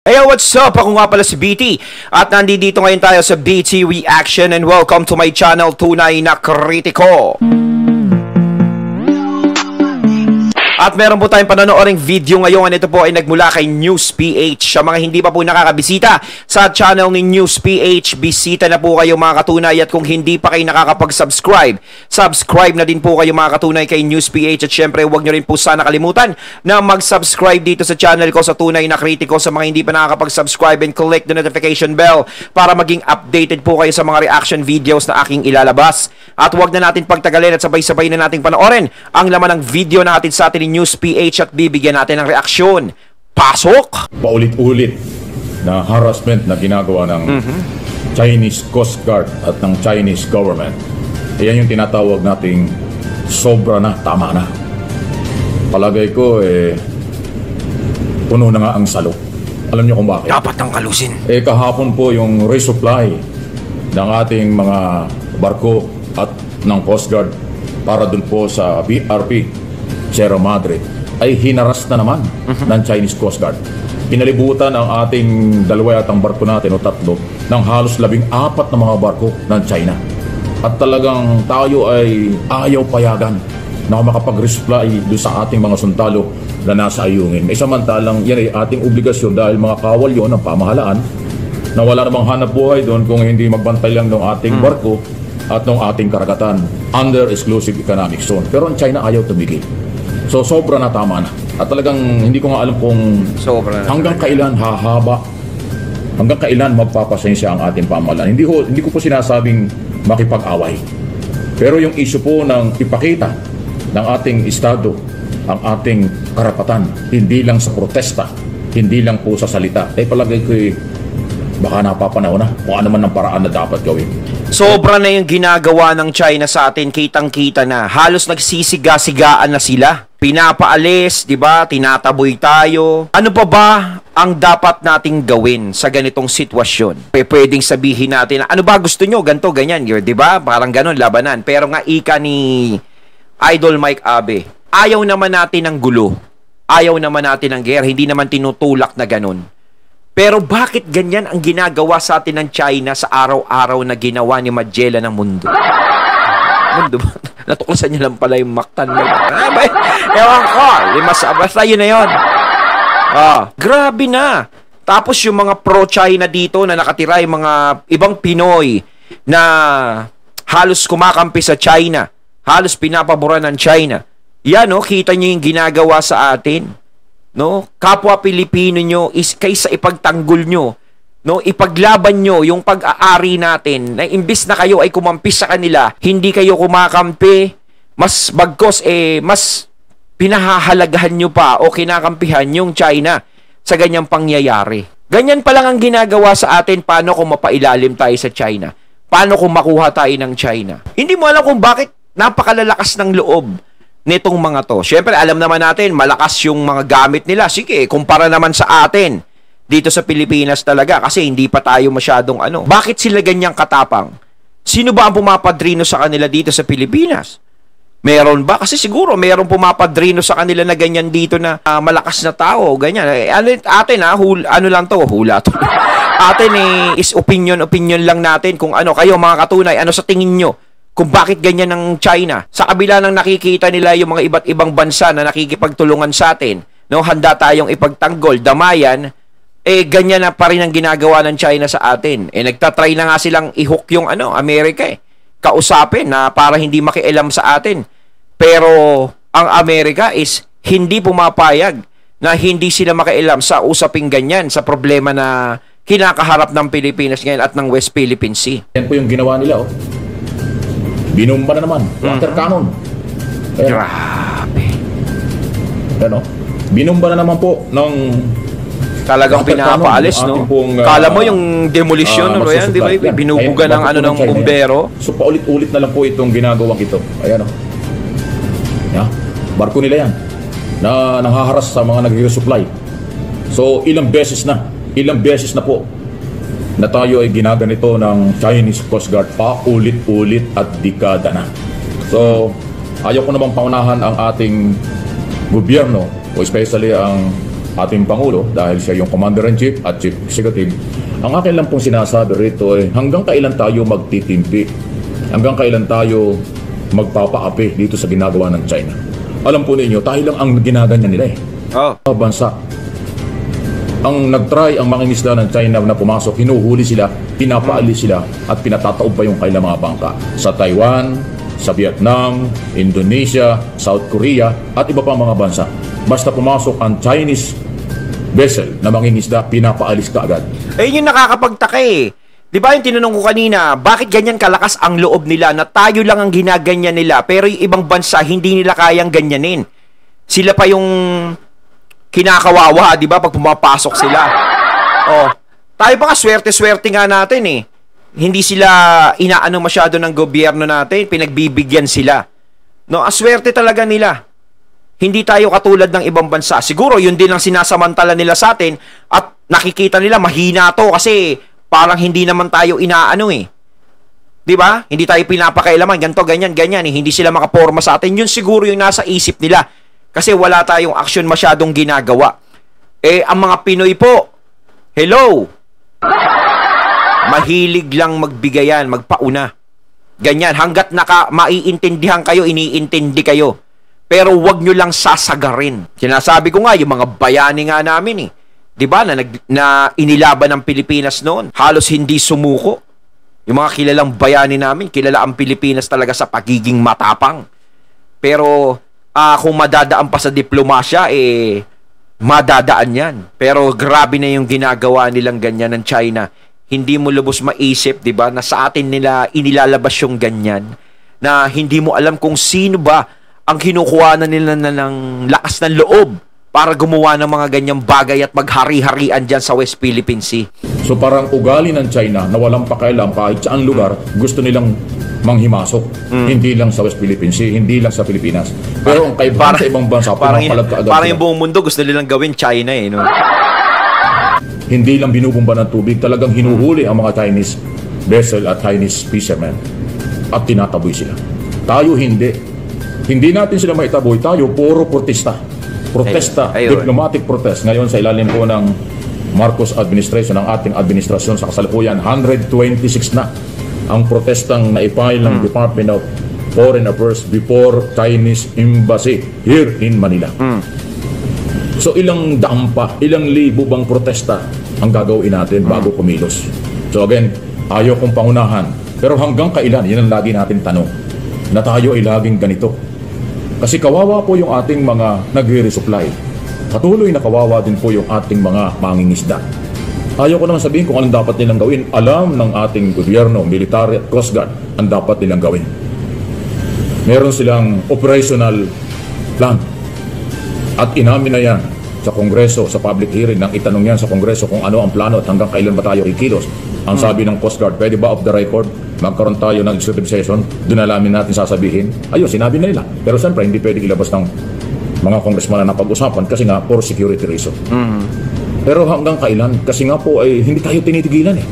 Hey, what's up? Ako nga pala si BT at nandito ngayon tayo sa BT Reaction and welcome to my channel, Tunay na Kritiko. At meron po tayong panonooring video ngayon. Ito po ay nagmula kay News PH. Sa mga hindi pa po nakakabisita sa channel ni News PH, bisita na po kayo mga katunay. At kung hindi pa kayo nakakapag-subscribe, subscribe na din po kayo mga katunay kay News PH. At syempre, huwag nyo rin po sana kalimutan na mag-subscribe dito sa channel ko sa Tunay na Kritiko. Sa mga hindi pa nakakapag-subscribe, and click the notification bell para maging updated po kayo sa mga reaction videos na aking ilalabas. At huwag na natin pagtagalin at sabay-sabay na natin panoorin ang laman ng video na atin sa atin News PH at bibigyan natin ng reaksyon. Pasok! Paulit-ulit na harassment na ginagawa ng Chinese Coast Guard at ng Chinese government. Iyan yung tinatawag nating sobra na, tama na. Palagay ko, puno na nga ang salo. Alam niyo kung bakit? Dapat ang kalusin. Kahapon po yung resupply ng ating mga barko at ng Coast Guard para dun po sa BRP Sierra Madre ay hinaras na naman ng Chinese Coast Guard. Pinalibutan ang ating dalawa yatang barko natin o tatlo ng halos 14 na mga barko ng China. At talagang tayo ay ayaw payagan na makapag-resupply doon sa ating mga sundalo na nasa ayungin. Samantalang yan ay ating obligasyon dahil mga kawal yun ng pamahalaan na wala namang hanap buhay doon kung hindi magbantay lang ng ating barko at ng ating karagatan under exclusive economic zone. Pero ang China ayaw tumigil. So sobra na, tama na. At talagang hindi ko nga alam kung hanggang kailan hahaba, hanggang kailan magpapasensya ang ating pamahalaan. Hindi ko po sinasabing makipag-away. Pero yung issue po ng ipakita ng ating estado ang ating karapatan, hindi lang sa protesta, hindi lang po sa salita. Palagay ko baka napapanahon na kung ano man ang paraan na dapat gawin. Sobra na yung ginagawa ng China sa atin, kitang-kita na. Halos nagsisiga-sigaan na sila. Pinapaalis, di ba? Tinataboy tayo. Ano pa ba ang dapat nating gawin sa ganitong sitwasyon? Pwedeng sabihin natin, ano ba gusto nyo? Ganto, ganyan, di ba? Parang ganon, labanan. Pero nga ika ni Idol Mike Abe, ayaw naman natin ng gulo. Ayaw naman natin ng gera. Hindi naman tinutulak na ganon. Pero bakit ganyan ang ginagawa sa atin ng China sa araw-araw na ginawa ni Magellan ng mundo? Mundo ba? Natuklasan niya lang pala yung Mactan. Ewan ko, basta yun na yun. Grabe na. Tapos yung mga pro-China dito na nakatira, yung mga ibang Pinoy na halos kumakampi sa China, halos pinapabura ng China. Yan, kita niyo yung ginagawa sa atin. No, kapwa Pilipino nyo is kaysa ipagtanggol nyo, no, ipaglaban nyo yung pag-aari natin na imbis na kayo ay kumampi sa kanila, hindi kayo kumakampi, mas bagkos mas pinahahalagahan nyo pa o kinakampihan yung China sa ganyang pangyayari. Ganyan pa lang ang ginagawa sa atin. Paano kung mapailalim tayo sa China? Paano kung makuha tayo ng China? Hindi mo alam kung bakit napakalalakas ng loob nitong mga to. Siyempre, alam naman natin, malakas yung mga gamit nila. Sige, kumpara naman sa atin dito sa Pilipinas talaga kasi hindi pa tayo masyadong Bakit sila ganyang katapang? Sino ba ang pumapadrino sa kanila dito sa Pilipinas? Meron ba? Kasi siguro meron pumapadrino sa kanila na ganyan dito na malakas na tao, ganyan. Atin lang to, hula to. Atin is opinion lang natin kung kayo mga katunay, sa tingin nyo? Kung bakit ganyan ng China. Sa kabila ng nakikita nila yung mga iba't ibang bansa na nakikipagtulungan sa atin, no, handa tayong ipagtanggol, damayan, ganyan na pa rin ang ginagawa ng China sa atin. Nagtatry na nga silang i-hook yung Amerika kausapin na para hindi makialam sa atin. Pero ang Amerika is hindi pumapayag na hindi sila makialam sa usaping ganyan, sa problema na kinakaharap ng Pilipinas ngayon at ng West Philippine Sea. Yan po yung ginawa nila, Binumba na naman. Water cannon. Grabe. Binumba na naman po ng talagang pinapaalis, no? Kala mo yung demolition, yan, di ba? Binubuga ng ng bumbero. So, paulit-ulit na lang po itong ginagawang ito. Ayan, barko nila yan na nanghaharas sa mga nag-resupply. So, ilang beses na po na tayo ay ginaganito ng Chinese Coast Guard paulit-ulit at dekada na. So, ayaw ko namang paunahan ang ating gobyerno o especially ang ating Pangulo dahil siya yung Commander-in-Chief at Chief Executive. Ang akin lang pong sinasabi rito ay hanggang kailan tayo magtitimpi? Hanggang kailan tayo magpapaapi dito sa ginagawa ng China? Alam po ninyo, tayo lang ang ginaganyan nila eh. Bansa. Ang nagtry ang mangingisda ng China na pumasok, hinuhuli sila, pinapaalis sila at pinatataob pa yung kailang mga bangka. Sa Taiwan, sa Vietnam, Indonesia, South Korea at iba pang mga bansa. Basta pumasok ang Chinese vessel na mangingisda, pinapaalis ka agad. Yun yung nakakapagtaka eh. Di ba yung tinanong ko kanina, bakit ganyan kalakas ang loob nila na tayo lang ang ginaganyan nila pero yung ibang bansa hindi nila kayang ganyanin? Sila pa yung kinakawawa, di ba, pag pumapasok sila. Tayo ba swerte-swerte nga natin eh. Hindi sila inaano masyado ng gobyerno natin, pinagbibigyan sila. No, aswerte talaga nila. Hindi tayo katulad ng ibang bansa. Siguro yun din ang sinasamantala nila sa atin at nakikita nila mahina to kasi parang hindi naman tayo inaano eh. 'Di ba? Hindi tayo pinapakailaman, ganto, ganyan, ganyan eh. Hindi sila makaporma sa atin. Yun siguro yung nasa isip nila. Kasi wala tayong aksyon masyadong ginagawa. Ang mga Pinoy po, hello! Mahilig lang magbigayan, magpauna. Ganyan, hanggat maiintindihan kayo, iniintindi kayo. Pero wag nyo lang sasagarin. Sinasabi ko nga, yung mga bayani nga namin eh. Diba, na inilaban ng Pilipinas noon, halos hindi sumuko. Yung mga kilalang bayani namin, kilala ang Pilipinas talaga sa pagiging matapang. Pero kung madadaan pa sa diplomasya, madadaan yan. Pero grabe na yung ginagawa nilang ganyan ng China. Hindi mo lubos maisip, di ba, na sa atin nila inilalabas yung ganyan, na hindi mo alam kung sino ba ang kinukuha na nila ng lakas ng loob para gumawa ng mga ganyang bagay at maghari-harian dyan sa West Philippine Sea. So parang ugali ng China na walang pakialam kahit saan lugar gusto nilang manghimasok. Hindi lang sa West Philippine Sea, hindi lang sa Pilipinas. Pero ang kaibahan sa ibang bansa, parang yung buong mundo gusto nilang gawin China eh. No? Hindi lang binubumba ng tubig, talagang hinuhuli ang mga Chinese vessel at Chinese fishermen at tinataboy sila. Tayo hindi. Hindi natin sila maitaboy. Tayo puro protesta. Diplomatic protest. Ngayon sa ilalim po ng Marcos administration, ng ating administrasyon sa kasalukuyan, 126 na ang protestang naipile ng Department of Foreign Affairs before Chinese Embassy here in Manila. So ilang daan pa, ilang libo bang protesta ang gagawin natin bago kumilos? So again, ayaw kong pangunahan. Pero hanggang kailan, yan ang lagi natin tanong, na tayo ay laging ganito. Kasi kawawa po yung ating mga nagre-resupply. Patuloy na kawawa din po yung ating mga mangingisda. Ayaw ko naman sabihin kung anong dapat nilang gawin. Alam ng ating gobyerno, military at Coast Guard ang dapat nilang gawin. Meron silang operational plan. At inamin na yan sa Kongreso, sa public hearing, nang itanong yan sa Kongreso kung ano ang plano at hanggang kailan ba tayo ikilos. Ang sabi ng Coast Guard, pwede ba off the record? Magkaroon tayo ng executive session, doon na namin natin sasabihin. Ayun, sinabi na nila. Pero siyempre, hindi pwede ilabas ng mga congressman na napag-usapan kasi nga for security reason. Pero hanggang kailan? Kasi nga po ay hindi tayo tinitigilan eh.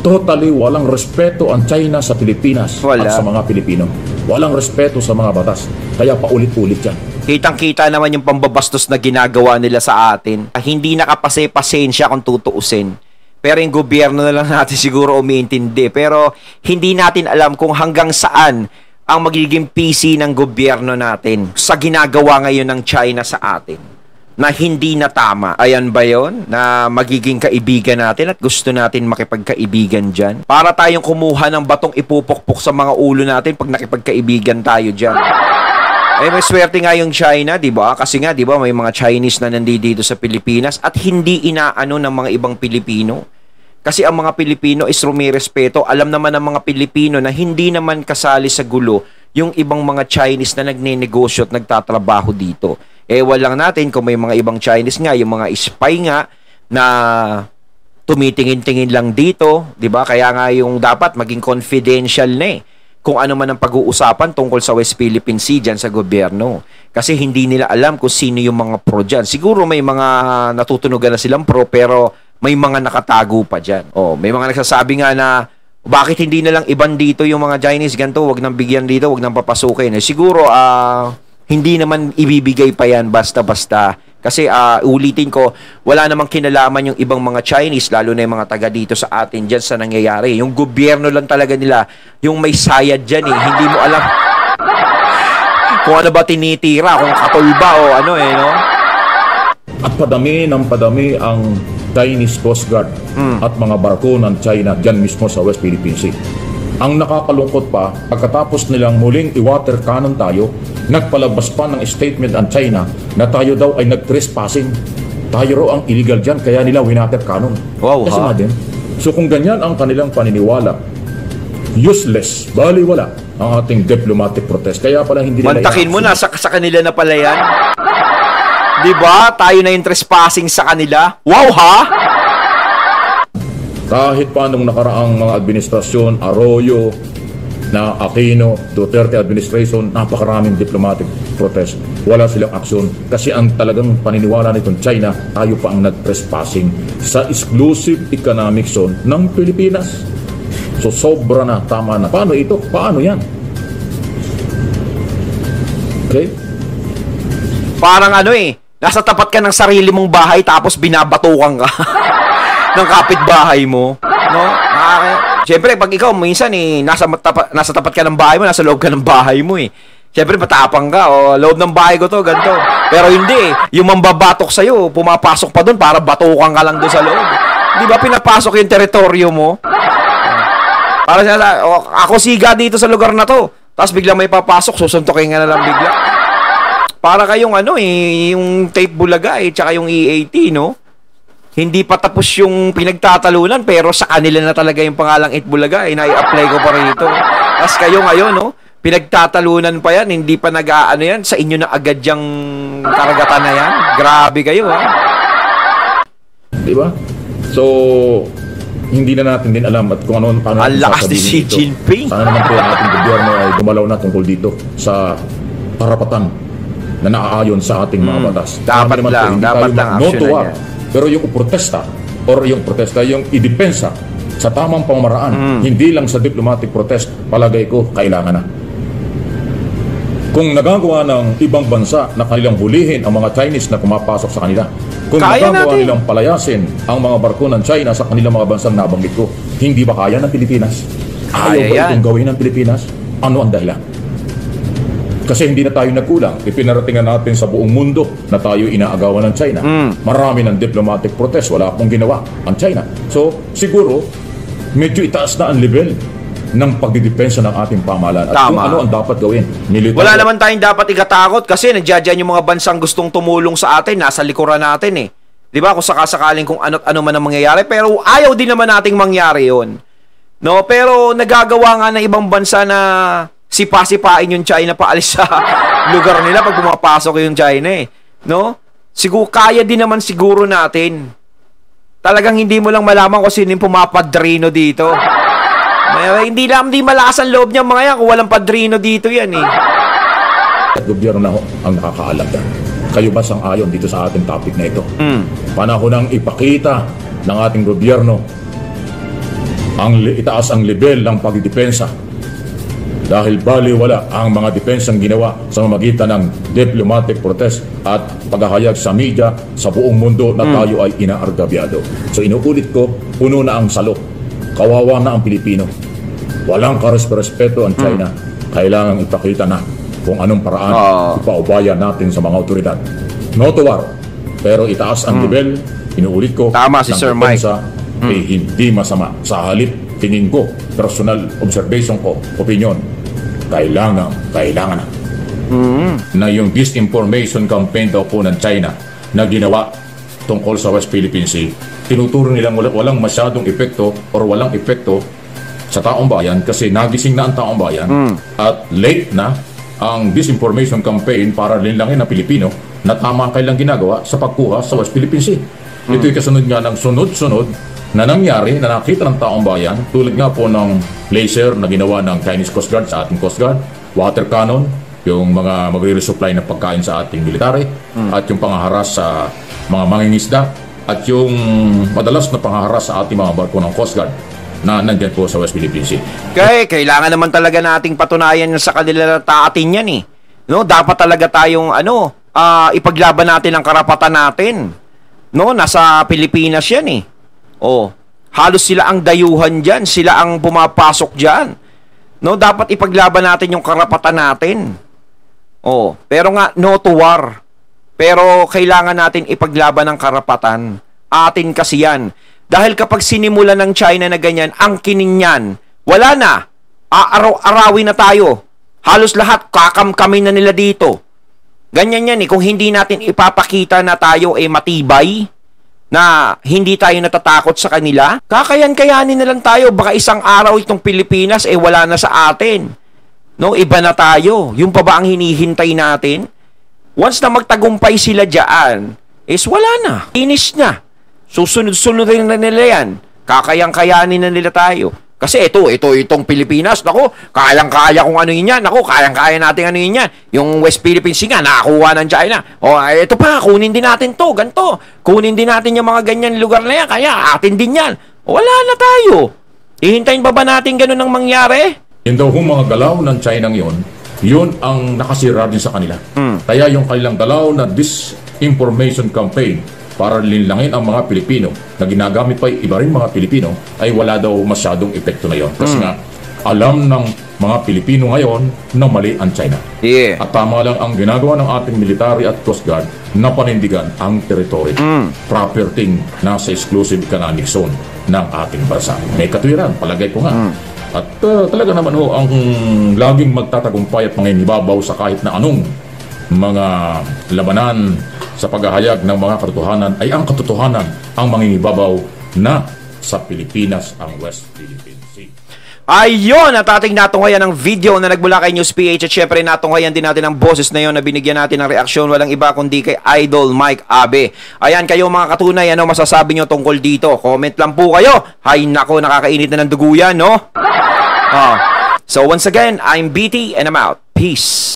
Totally walang respeto ang China sa Pilipinas at sa mga Pilipino. Walang respeto sa mga batas. Kaya paulit-ulit yan. Kitang-kita naman yung pambabastos na ginagawa nila sa atin. Hindi nakapase-pasensya kung tutuusin. Pero yung gobyerno na lang natin siguro umiintindi. Pero hindi natin alam kung hanggang saan ang magiging PC ng gobyerno natin sa ginagawa ngayon ng China sa atin na hindi na tama. Ayan ba yun? Na magiging kaibigan natin at gusto natin makipagkaibigan dyan? Para tayong kumuha ng batong ipupukpok sa mga ulo natin pag nakipagkaibigan tayo dyan. May swerte nga yung China, di ba? Kasi nga, di ba, may mga Chinese na nandito sa Pilipinas at hindi inaano ng mga ibang Pilipino. Kasi ang mga Pilipino is rumirespeto. Alam naman ng mga Pilipino na hindi naman kasali sa gulo yung ibang mga Chinese na nagnenegosyo at nagtatrabaho dito. Walang natin kung may mga ibang Chinese nga, yung mga spy nga na tumitingin-tingin lang dito, 'di ba? Kaya nga yung dapat maging confidential na kung ano man ang pag-uusapan tungkol sa West Philippine Sea dyan sa gobyerno. Kasi hindi nila alam kung sino yung mga pro dyan. Siguro may mga natutunugan na silang pro pero may mga nakatago pa dyan. May mga nagsasabi nga na bakit hindi na lang iban dito yung mga Chinese ganito, wag nang bigyan dito, wag nang papasukin. Siguro hindi naman ibibigay pa yan basta-basta Kasi ulitin ko, wala namang kinalaman yung ibang mga Chinese, lalo na yung mga taga dito sa atin dyan sa nangyayari. Yung gobyerno lang talaga nila, yung may sayad dyan eh. Hindi mo alam kung ano ba tinitira, kung katol ba o ano eh, no? At padami ng padami ang Chinese Coast Guard at mga barko ng China dyan mismo sa West Philippine Sea. Ang nakakalungkot pa, pagkatapos nilang muling i-water cannon tayo, nagpalabas pa ng statement ang China na tayo daw ay nag-trespassing. Tayo raw ang illegal dyan, kaya nila winater cannon. Wow, Kasi ha? din, so kung ganyan ang kanilang paniniwala, useless, baliwala ang ating diplomatic protest. Kaya pala hindi nila Mantakin mo, nasa sa kanila na pala yan. Diba? Tayo na yung trespassing sa kanila. Wow, ha? Kahit pa nung nakaraang mga administrasyon, Arroyo, na Aquino, Duterte administration, napakaraming diplomatic protest. Wala silang aksyon kasi ang talagang paniniwala nitong China, tayo pa ang nag-trespassing sa exclusive economic zone ng Pilipinas. So sobra na, tama na. Paano ito? Paano yan? Okay? Parang ano eh, nasa tapat ka ng sarili mong bahay tapos binabatukan ka ng kapitbahay mo, no? Siyempre, pag ikaw minsan eh nasa tapat ka ng bahay mo, nasa loob ka ng bahay mo eh. Siyempre, matapang ka, o loob ng bahay ko to, ganito. Pero hindi, yung mambabatok sa'yo, pumapasok pa doon para batukan ka lang doon sa loob. Di ba pinapasok yung teritoryo mo? Para siya, ako siga dito sa lugar na to. Tapos bigla may papasok, susuntokin ka na lang bigla. Para kayong ano eh, yung tape bulaga eh, tsaka yung E80, no? Hindi pa tapos yung pinagtatalunan, pero sa kanila na talaga yung pangalang Itbulaga, eh, na-i-apply ko pa rito. Tapos kayo ngayon, no? Pinagtatalunan pa yan, hindi pa nag-aano yan, sa inyo na agad yung karagatan na yan. Grabe kayo, ha? Diba? So, hindi na natin din alam at kung ano, paano ang lakas ni Xi Jinping. Sana naman po ang ating gobyerno ay gumalaw na tungkol dito sa karapatan na naaayon sa ating mga batas. Dapat lang, dapat lang action na yan. Pero yung protesta yung idepensa sa tamang pamamaraan, hindi lang sa diplomatic protest, palagay ko, kailangan na. Kung nagagawa ng ibang bansa na kanilang hulihin ang mga Chinese na pumapasok sa kanila, kung kaya nagagawa natin nilang palayasin ang mga barko ng China sa kanilang mga bansang nabanggit ko, hindi ba kaya ng Pilipinas? Ayaw ba itong gawin ng Pilipinas? Ano ang dahilan? Kasi hindi na tayo nagkulang. Ipinaratingan natin sa buong mundo na tayo inaagawan ng China. Marami ng diplomatic protest. Wala pong ginawa ang China. So, siguro, medyo itaas na ang level ng pagdidepensa ng ating pamahalaan. At kung ano ang dapat gawin. Military. Wala naman tayong dapat ikatakot kasi nandiyan yung mga bansang gustong tumulong sa atin. Nasa likuran natin eh. Di ba? Kung sakasakaling kung ano man ang mangyayari. Pero ayaw din naman nating mangyari yon. No? Pero nagagawa nga ng ibang bansa na sipa-sipain yung China paalis sa lugar nila pag pumapasok yung China eh. No? Siguro, kaya din naman siguro natin. Talagang hindi mo lang malaman kung sino yung pumapadrino dito. Hindi malakas ang loob niya mga yan kung walang padrino dito yan eh. Gobyerno na ang nakakaalam yan. Kayo ba sang-ayon dito sa ating topic na ito? Panahon nang ipakita ng ating gobyerno itaas ang level ng pagdidepensa. Dahil baliwala ang mga depensang ginawa sa mamagitan ng diplomatic protest at paghahayag sa media sa buong mundo na tayo ay inaargabyado. So inuulit ko, puno na ang salo. Kawawa na ang Pilipino. Walang karespeto ang China. Kailangang ipakita na kung anong paraan ipaubaya natin sa mga otoridad. No to war, pero itaas ang level, inuulit ko, tama si Sir Mike. Hindi masama. Sa halip, tingin ko, personal observation ko, opinion, kailangan na. Na yung disinformation campaign daw po ng China na ginawa tungkol sa West Philippine Sea, tinuturo nilang walang masyadong epekto or walang epekto sa taong bayan kasi nagising na ang taong bayan at late na ang disinformation campaign para linlangin ng Pilipino na tama kailang ginagawa sa pagkuha sa West Philippine Sea. Ito'y kasunod nga ng sunod-sunod na nangyari na nakita ng taong bayan tulad nga po ng laser na ginawa ng Chinese Coast Guard sa ating Coast Guard, water cannon, yung mga magre-resupply ng pagkain sa ating military, at yung pangaharas sa mga mangingisda, at yung madalas na pangaharas sa ating mga barko ng Coast Guard na nandyan po sa West Philippine Sea. Kailangan naman talaga nating patunayan sa kanila na taatin yan eh. No, dapat talaga tayong ipaglaban natin ang karapatan natin. No, nasa Pilipinas yan eh. Oh, halos sila ang dayuhan diyan, sila ang pumapasok diyan. No, dapat ipaglaban natin yung karapatan natin. Oh, pero nga no to war. Pero kailangan natin ipaglaban ang karapatan. Atin kasi yan. Dahil kapag sinimula ng China na ganyan, ang kining yan, wala na. Arawin na tayo. Halos lahat kakamkamin na nila dito. Ganyan yan eh. Kung hindi natin ipapakita na tayo matibay, na hindi tayo natatakot sa kanila, kakayan-kayanin na lang tayo. Baka isang araw itong Pilipinas wala na sa atin. No, iba na tayo. Yung pa ba ang hinihintay natin? Once na magtagumpay sila dyan, wala na. Finish na. Susunod-sunod na nila yan. Kakayang-kayanin na nila tayo. Kasi itong Pilipinas, naku, kayang-kaya kung ano yun yan. Naku, kayang-kaya natin ano yun yan. Yung West Philippines nga, nakakuha ng China. O, ito pa, kunin din natin to, ganito. Kunin din natin yung mga ganyan lugar na yan, kaya atin din yan. Wala na tayo. Ihintayin ba natin ganun ang mangyari? Yung daw mga galaw ng China ngayon, yun ang nakasira din sa kanila. Kaya yung kanilang galaw na disinformation campaign para linlangin ang mga Pilipino na ginagamit pa iba rin mga Pilipino ay wala daw masyadong epekto na yon. Kasi nga, alam ng mga Pilipino ngayon na mali ang China. Yeah. At tama lang ang ginagawa ng ating military at Coast Guard na panindigan ang territory. Property na sa exclusive economic zone ng ating bansa. May katwiran, palagay ko nga. At talaga naman ang laging magtatagumpay at mangingibabaw sa kahit na anong mga labanan sa paghahayag ng mga katotohanan ay ang katotohanan ang mangingibabaw na sa Pilipinas ang West Philippine Sea. Ayun, at ating natunghayan ang video na nagmula kay News PH at syempre natunghayan din natin ang boses na yun na binigyan natin ng reaksyon, walang iba kundi kay Idol Mike Abe. Ayan, kayo mga katunay, ano masasabi nyo tungkol dito? Comment lang po kayo. Hay nako, nakakainit na ng dugo yan, no? So once again, I'm BT and I'm out. Peace.